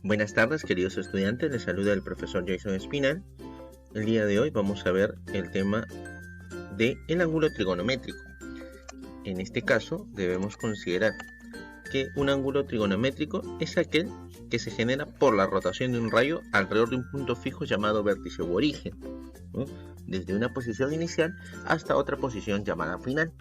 Buenas tardes, queridos estudiantes, les saluda el profesor Jason Espinal. El día de hoy vamos a ver el tema del ángulo trigonométrico. En este caso debemos considerar que un ángulo trigonométrico es aquel que se genera por la rotación de un rayo alrededor de un punto fijo llamado vértice u origen, ¿no? Desde una posición inicial hasta otra posición llamada final.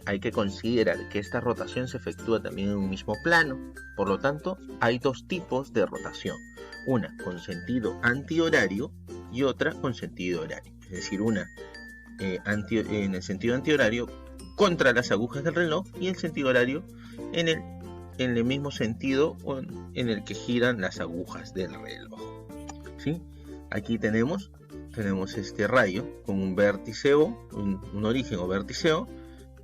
Hay que considerar que esta rotación se efectúa también en un mismo plano. Por lo tanto, hay dos tipos de rotación. Una con sentido antihorario y otra con sentido horario. Es decir, una en el sentido antihorario contra las agujas del reloj y el sentido horario en el mismo sentido en el que giran las agujas del reloj. ¿Sí? Aquí tenemos este rayo con un vértice O, un origen o vértice O.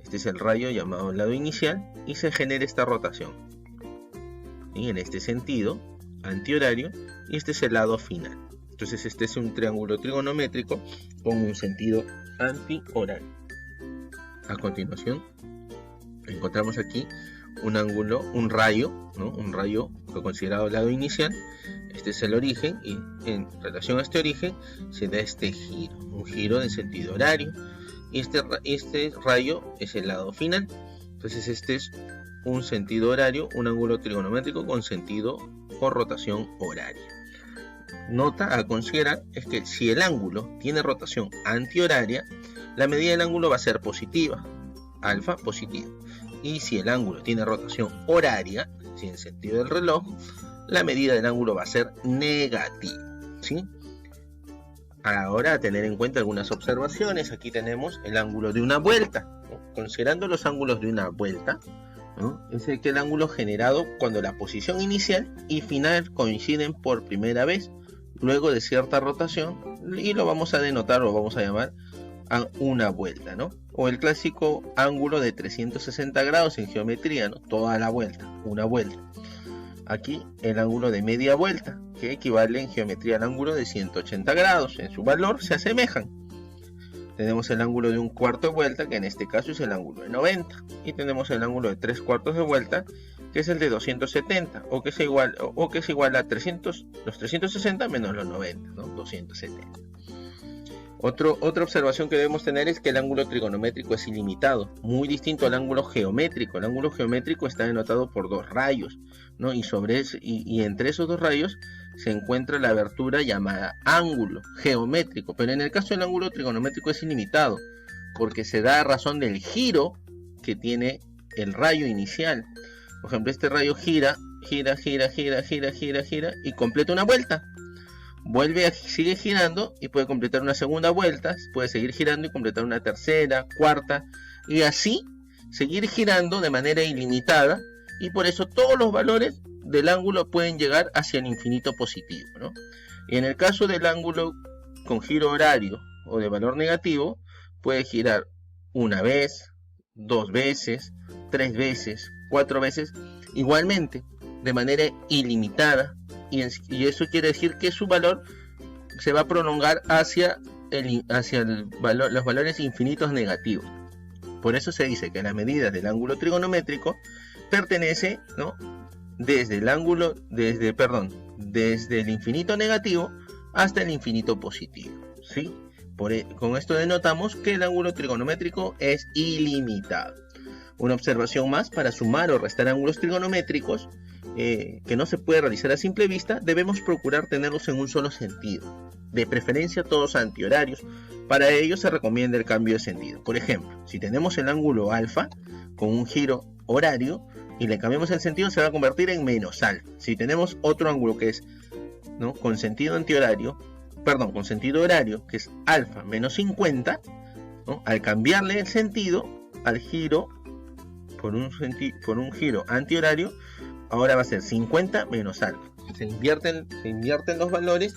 Este es el rayo llamado lado inicial y se genera esta rotación. Y en este sentido, antihorario, y este es el lado final. Entonces este es un triángulo trigonométrico con un sentido antihorario. A continuación, encontramos aquí un ángulo, un rayo, ¿no? Un rayo que considerado lado inicial. Este es el origen y en relación a este origen se da este giro, un giro de sentido horario. Y este rayo es el lado final. Entonces este es un sentido horario, un ángulo trigonométrico con sentido o rotación horaria. Nota a considerar es que si el ángulo tiene rotación antihoraria, la medida del ángulo va a ser positiva, alfa positivo. Y si el ángulo tiene rotación horaria, si en sentido del reloj, la medida del ángulo va a ser negativa, ¿sí? Ahora a tener en cuenta algunas observaciones. Aquí tenemos el ángulo de una vuelta, ¿no? Considerando los ángulos de una vuelta, ¿no? Es el ángulo generado cuando la posición inicial y final coinciden por primera vez luego de cierta rotación, y lo vamos a denotar, lo vamos a llamar a una vuelta, ¿no? O el clásico ángulo de 360 grados en geometría, ¿no? Toda la vuelta, una vuelta. Aquí el ángulo de media vuelta, que equivale en geometría al ángulo de 180 grados. En su valor se asemejan. Tenemos el ángulo de un cuarto de vuelta, que en este caso es el ángulo de 90. Y tenemos el ángulo de 3/4 de vuelta, que es el de 270, o que es igual a 300, los 360 menos los 90, ¿no? 270. Otra observación que debemos tener es que el ángulo trigonométrico es ilimitado, muy distinto al ángulo geométrico. El ángulo geométrico está denotado por dos rayos, ¿no? Y entre esos dos rayos se encuentra la abertura llamada ángulo geométrico. Pero en el caso del ángulo trigonométrico es ilimitado, porque se da a razón del giro que tiene el rayo inicial. Por ejemplo, este rayo gira y completa una vuelta. Sigue girando y puede completar una segunda vuelta, puede seguir girando y completar una tercera, cuarta, y así seguir girando de manera ilimitada, y por eso todos los valores del ángulo pueden llegar hacia el infinito positivo, ¿no? Y en el caso del ángulo con giro horario o de valor negativo, puede girar una vez, dos veces, tres veces, cuatro veces, igualmente, de manera ilimitada. Y eso quiere decir que su valor se va a prolongar hacia los valores infinitos negativos. Por eso se dice que la medida del ángulo trigonométrico pertenece, ¿no? desde el infinito negativo hasta el infinito positivo, ¿sí? Con esto denotamos que el ángulo trigonométrico es ilimitado. Una observación más: para sumar o restar ángulos trigonométricos que no se puede realizar a simple vista, debemos procurar tenerlos en un solo sentido, de preferencia todos antihorarios. Para ello se recomienda el cambio de sentido. Por ejemplo, si tenemos el ángulo alfa con un giro horario y le cambiamos el sentido, se va a convertir en menos alfa. Si tenemos otro ángulo que es, ¿no?, con sentido horario, que es alfa menos 50, ¿no?, al cambiarle el sentido al giro por un giro antihorario, ahora va a ser 50 menos alfa. Se invierten los valores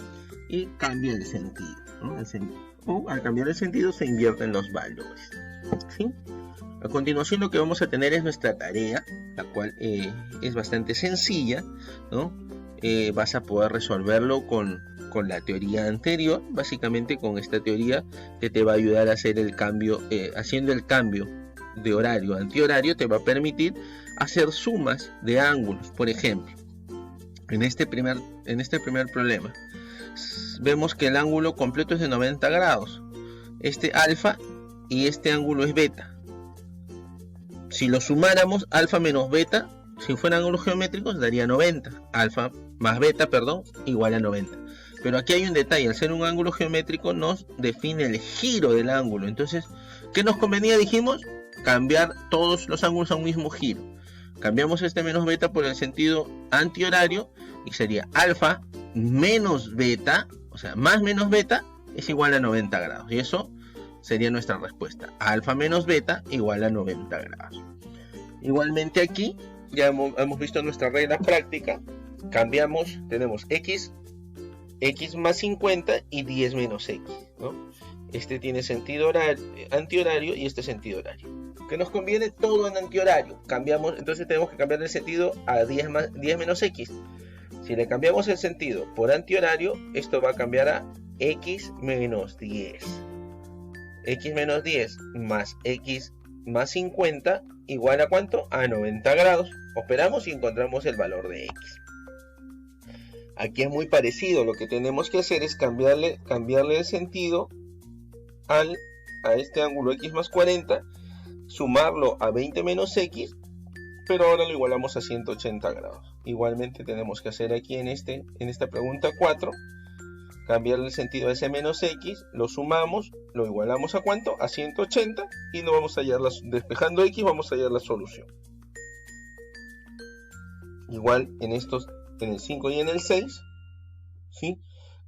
y cambia el sentido, ¿no? Al cambiar el sentido se invierten los valores, ¿sí? A continuación lo que vamos a tener es nuestra tarea, la cual es bastante sencilla, ¿no? Vas a poder resolverlo con la teoría anterior, básicamente con esta teoría que te va a ayudar a hacer el cambio, haciendo el cambio de horario a antihorario te va a permitir hacer sumas de ángulos. Por ejemplo, En este primer problema vemos que el ángulo completo es de 90 grados. Este alfa y este ángulo es beta. Si lo sumáramos, alfa menos beta, si fueran ángulos geométricos, daría 90. Alfa más beta, perdón, igual a 90. Pero aquí hay un detalle, al ser un ángulo geométrico nos define el giro del ángulo. Entonces, ¿qué nos convenía? Dijimos, cambiar todos los ángulos a un mismo giro. Cambiamos este menos beta por el sentido antihorario y sería alfa menos beta, o sea, más menos beta es igual a 90 grados. Y eso sería nuestra respuesta. Alfa menos beta igual a 90 grados. Igualmente aquí, ya hemos visto nuestra regla práctica. Cambiamos, tenemos x más 50 y 10 menos x, ¿no? Este tiene sentido antihorario y este sentido horario. ¿Qué nos conviene? Todo en antihorario. Cambiamos, entonces tenemos que cambiar el sentido a 10 menos x. Si le cambiamos el sentido por antihorario, esto va a cambiar a x menos 10. X menos 10 más x más 50 igual a ¿cuánto? A 90 grados. Operamos y encontramos el valor de x. Aquí es muy parecido. Lo que tenemos que hacer es cambiarle el sentido a este ángulo x más 40, sumarlo a 20 menos x, pero ahora lo igualamos a 180 grados. Igualmente tenemos que hacer aquí en esta pregunta 4, cambiarle el sentido a ese menos x, lo sumamos, lo igualamos a ¿cuánto? A 180 y no vamos a hallar despejando x vamos a hallar la solución. Igual en el 5 y en el 6, ¿sí?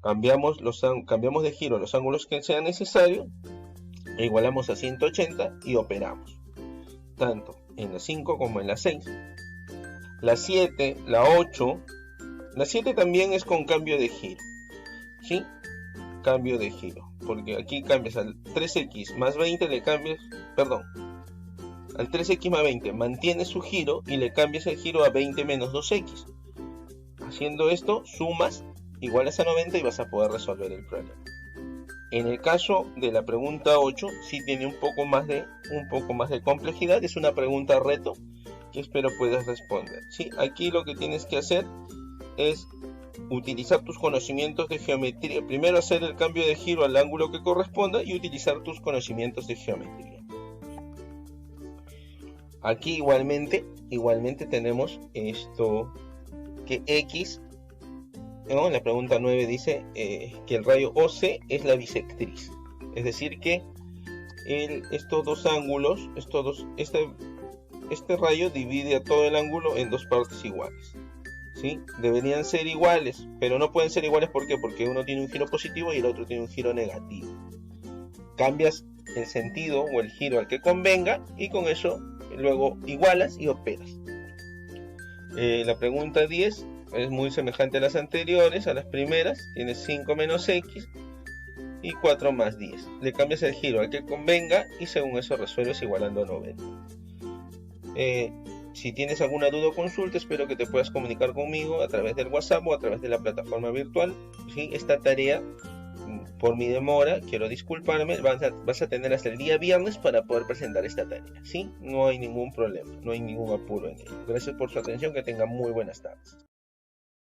Cambiamos de giro los ángulos que sean necesarios, e igualamos a 180 y operamos. Tanto en la 5 como en la 6. La 7, la 8, la 7 también es con cambio de giro, ¿sí? Cambio de giro, porque aquí cambias al 3x más 20, le cambias, perdón, al 3x más 20 mantienes su giro y le cambias el giro a 20 menos 2x. Haciendo esto, sumas, igualas a 90 y vas a poder resolver el problema. En el caso de la pregunta 8, sí tiene un poco más de complejidad. Es una pregunta reto que espero puedas responder, ¿sí? Aquí lo que tienes que hacer es utilizar tus conocimientos de geometría. Primero hacer el cambio de giro al ángulo que corresponda y utilizar tus conocimientos de geometría. Aquí igualmente tenemos esto, que x, ¿no? La pregunta 9 dice que el rayo OC es la bisectriz. Es decir que estos dos ángulos, este rayo divide a todo el ángulo en dos partes iguales, ¿sí? Deberían ser iguales, pero no pueden ser iguales. ¿Por qué? Porque uno tiene un giro positivo y el otro tiene un giro negativo. Cambias el sentido o el giro al que convenga y con eso luego igualas y operas. La pregunta 10 es muy semejante a las anteriores, a las primeras. Tienes 5 menos x y 4 más 10. Le cambias el giro al que convenga y según eso resuelves igualando a 90. Si tienes alguna duda o consulta, espero que te puedas comunicar conmigo a través del WhatsApp o a través de la plataforma virtual, ¿sí? Esta tarea, por mi demora, quiero disculparme, vas a tener hasta el día viernes para poder presentar esta tarea, ¿sí? No hay ningún problema, no hay ningún apuro en ello. Gracias por su atención, que tengan muy buenas tardes.